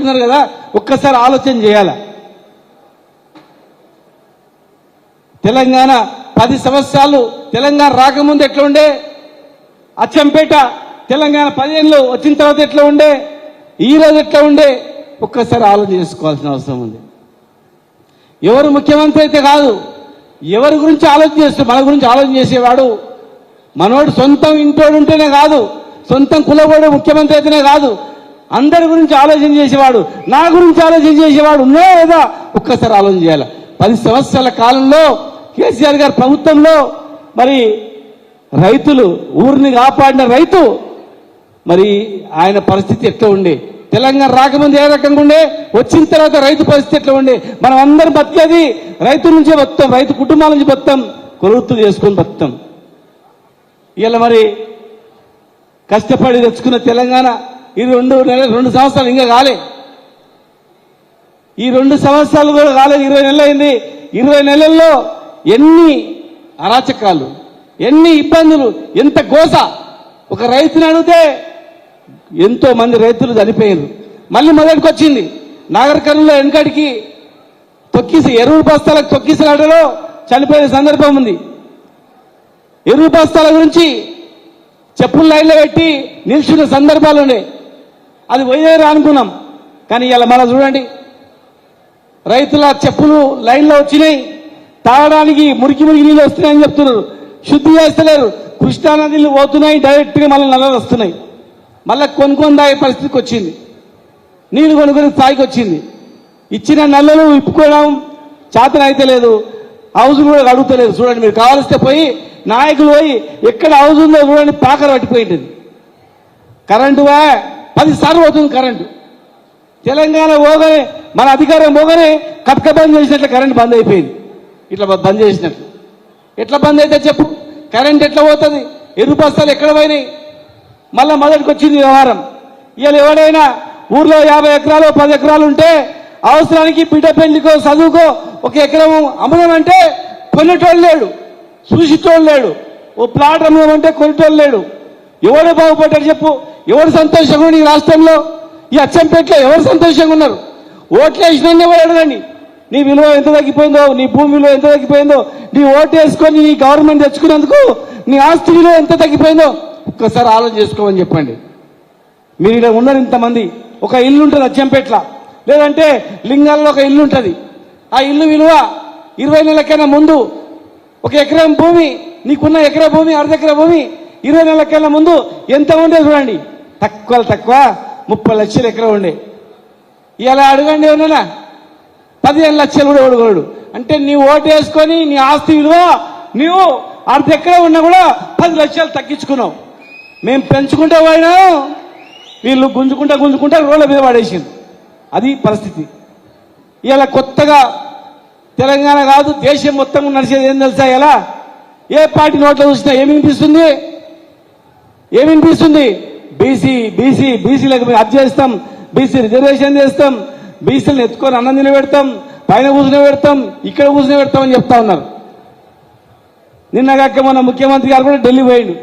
అంటున్నారు కదా, ఒక్కసారి ఆలోచన చేయాల. తెలంగాణ 10 సంవత్సరాలు తెలంగాణ రాకముందు ఎట్లా ఉండే, అచ్చంపేట తెలంగాణ 10 ఏళ్ళు వచ్చిన తర్వాత ఎట్లా ఉండే, ఈ రోజు ఎట్లా ఉండే, ఒక్కసారి ఆలోచన చేసుకోవాల్సిన అవసరం ఉంది. ఎవరు ముఖ్యమంత్రి అయితే కాదు, ఎవరి గురించి ఆలోచన చేస్తాడు, మన గురించి ఆలోచన చేసేవాడు మనోడు. సొంతం ఇంటోడు ఉంటేనే కాదు, సొంతం కులవాడు ముఖ్యమంత్రి అయితేనే కాదు, అందరి గురించి ఆలోచన చేసేవాడు, నా గురించి ఆలోచన చేసేవాడు ఉన్నాయో లేదా ఒక్కసారి ఆలోచన చేయాలి. 10 సంవత్సరాల కాలంలో కేసీఆర్ గారి ప్రభుత్వంలో మరి రైతులు, ఊరిని కాపాడిన రైతు, మరి ఆయన పరిస్థితి ఎట్లా ఉండే, తెలంగాణ రాకముందు ఏ రకంగా ఉండే, వచ్చిన తర్వాత రైతు పరిస్థితి ఎట్లా ఉండే. మనం అందరం బతికేది రైతు నుంచే బతుకుతాం, రైతు కుటుంబాల నుంచి బతుకుతాం, కొలువుతులు చేసుకొని బతుకుతాం. ఇలా మరి కష్టపడి తెచ్చుకున్న తెలంగాణ ఈ 2 సంవత్సరాలు ఇంకా కాలే, ఈ 2 సంవత్సరాలు కూడా కాలేదు, 20 నెలలు అయింది. 20 నెలల్లో ఎన్ని అరాచకాలు, ఎన్ని ఇబ్బందులు, ఎంత గోస. ఒక రైతుని అడిగితే ఎంతో మంది రైతులు చనిపోయారు. మళ్ళీ మొదటికి వచ్చింది. నాగర్ కర్నూలులో వెనకడికి ఎరువు బస్తాలకు తొక్కిసలాటలో చనిపోయిన సందర్భం ఉంది. ఎరువు బస్తాల గురించి చెప్పులు లైన్లో పెట్టి నిల్చున్న సందర్భాలు ఉండే. అది పోయేరా అనుకున్నాం, కానీ ఇలా మళ్ళీ చూడండి, రైతుల చెప్పులు లైన్లో వచ్చినాయి, తాగడానికి మురికి నీళ్ళు వస్తున్నాయని చెప్తున్నారు, శుద్ధి చేస్తలేరు. కృష్ణానదిలు పోతున్నాయి, డైరెక్ట్గా మళ్ళీ నల్లలు వస్తున్నాయి. మళ్ళీ కొనుక్కొని తాగే పరిస్థితికి వచ్చింది, నీళ్లు కొనుక్కొని స్థాయికి వచ్చింది. ఇచ్చిన నల్లలు ఇప్పుకోవడం చేతన అయితే లేదు, హౌజులు కూడా అడుగుతలేదు. చూడండి, మీరు కావాల్స్తే పోయి నాయకులు పోయి ఎక్కడ హౌజ్ ఉందో చూడండి, పాకర పట్టిపోయింది. కరెంటు 10 సార్లు పోతుంది కరెంటు. తెలంగాణ పోగానే, మన అధికారం పోగానే కట్క బంద్ చేసినట్లు కరెంటు బంద్ అయిపోయింది. ఇట్లా బంద్ చేసినట్లు ఎట్లా బంద్ అయితే చెప్పు, కరెంట్ ఎట్లా పోతుంది, ఎరువు బస్తాలు ఎక్కడ పోయినాయి. మళ్ళీ మొదటికి వచ్చింది వ్యవహారం. ఇవాళ ఎవడైనా ఊర్లో 50 ఎకరాలు 10 ఎకరాలు ఉంటే అవసరానికి బిడ్డ పెళ్లికో చదువుకో 1 ఎకరం అమ్మడమంటే కొనేటోళ్ళు లేడు, చూసేటోళ్ళు లేడు. ఓ ప్లాట్ అమ్మడమంటే కొనేటోళ్ళు లేడు. ఎవడు బాగుపడ్డాడు చెప్పు, ఎవరు సంతోషంగా ఉండి ఈ రాష్ట్రంలో, ఈ అచ్చంపేటలో ఎవరు సంతోషంగా ఉన్నారు? ఓట్లు వేసినన్ని ఎవరు అడగండి, నీ విలువ ఎంత తగ్గిపోయిందో, నీ భూమి విలువ ఎంత తగ్గిపోయిందో, నీ ఓటు వేసుకొని నీ గవర్నమెంట్ తెచ్చుకున్నందుకు నీ ఆస్తి విలువ ఎంత తగ్గిపోయిందో ఒక్కసారి ఆలోచన చేసుకోమని చెప్పండి. మీరు ఇక్కడ ఉన్నారు ఇంతమంది, ఒక ఇల్లు ఉంటుంది అచ్చంపేటలో, లేదంటే లింగాల్లో ఒక ఇల్లు ఉంటుంది. ఆ ఇల్లు విలువ 20 నెలల కన్నా ముందు 1 ఎకరం భూమి, నీకున్న ఎకరా భూమి, అర్ధ ఎకరా భూమి 20 నెలల కన్నా ముందు ఎంత ఉండే చూడండి, తక్కువ 30 లక్షలు ఎకరం ఉండే. ఇలా అడగండి ఏమన్నా 15 లక్షలు కూడా ఓడుకోడు. అంటే నీవు ఓటు వేసుకొని నీ ఆస్తి విలువ నీవు అర్ధ ఎకరం ఉన్నా కూడా 10 లక్షలు తగ్గించుకున్నావు. మేము పెంచుకుంటూ పోయినా వీళ్ళు గుంజుకుంటా రోడ్ల మీద పడేసింది. అది పరిస్థితి. ఇలా కొత్తగా తెలంగాణ కాదు దేశం మొత్తం నడిచేది ఏం తెలుసా? ఇలా ఏ పార్టీ నోట్లో చూసినా ఏమినిపిస్తుంది? బీసీలకు అది చేస్తాం, బీసీ రిజర్వేషన్ చేస్తాం, బీసీలను ఎత్తుకొని అన్నం నిలబెడతాం, పైన కూర్చుని పెడతాం, ఇక్కడ కూర్చుని పెడతామని చెప్తా ఉన్నారు. నిన్నగాక మన ముఖ్యమంత్రి గారు కూడా ఢిల్లీ పోయిండు.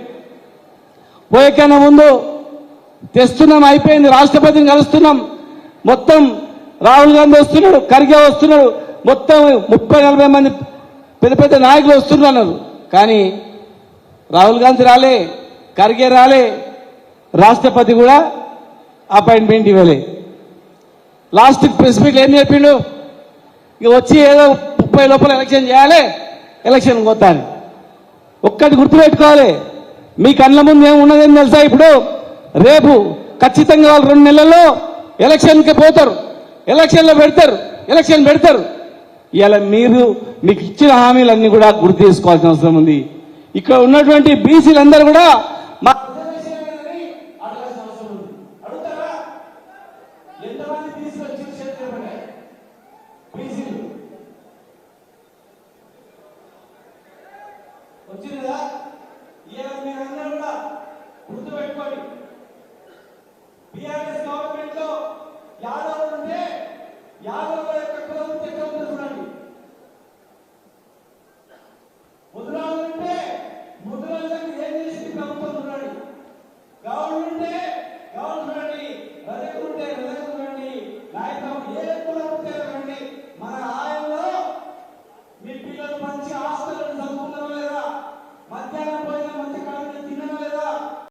పోయేకన్నా ముందు తెస్తున్నాం, అయిపోయింది, రాష్ట్రపతిని కలుస్తున్నాం, మొత్తం రాహుల్ గాంధీ వస్తున్నాడు, ఖర్గే వస్తున్నాడు, మొత్తం 30-40 మంది పెద్ద పెద్ద నాయకులు వస్తున్నారు అన్నారు. కానీ రాహుల్ గాంధీ రాలే, ఖర్గే రాలే, రాష్ట్రపతి కూడా అపాయింట్మెంట్ ఇవ్వలే. లాస్ట్ ప్రెస్ మీట్ ఏం చెప్పిండు? ఇక వచ్చి ఏదో 30 లోపల ఎలక్షన్ చేయాలి, ఎలక్షన్ పోతాను. ఒక్కటి గుర్తుపెట్టుకోవాలి, మీ కళ్ళ ముందు ఏమున్నదేం తెలుసా? ఇప్పుడు రేపు ఖచ్చితంగా వాళ్ళు 2 నెలల్లో ఎలక్షన్కి పోతారు, ఎలక్షన్ పెడతారు. ఇలా మీకు ఇచ్చిన హామీలన్నీ కూడా గుర్తు చేసుకోవాల్సిన అవసరం ఉంది. ఇక్కడ ఉన్నటువంటి బీసీలందరూ కూడా వచ్చిందా? మీరందరూ కూడా గుర్తుపెట్టుకోండి, బీఆర్ఎస్ గవర్నమెంట్ లో యాదవులు ఉంటే యాదవుల యొక్క కులవృత్తి ఎక్కడ ఉందో చూడండి. ముద్రాలు ఉంటే ముద్రాలకు ఏం చేసింది ప్రభుత్వం చూడండి. గౌడ్లు ఉంటే గౌడ్లు చూడండి, రజకులు ఉంటే రజకులు చూడండి, వీళ్ళకు మంచి హాస్టల్ చదువుకున్నారా లేదా?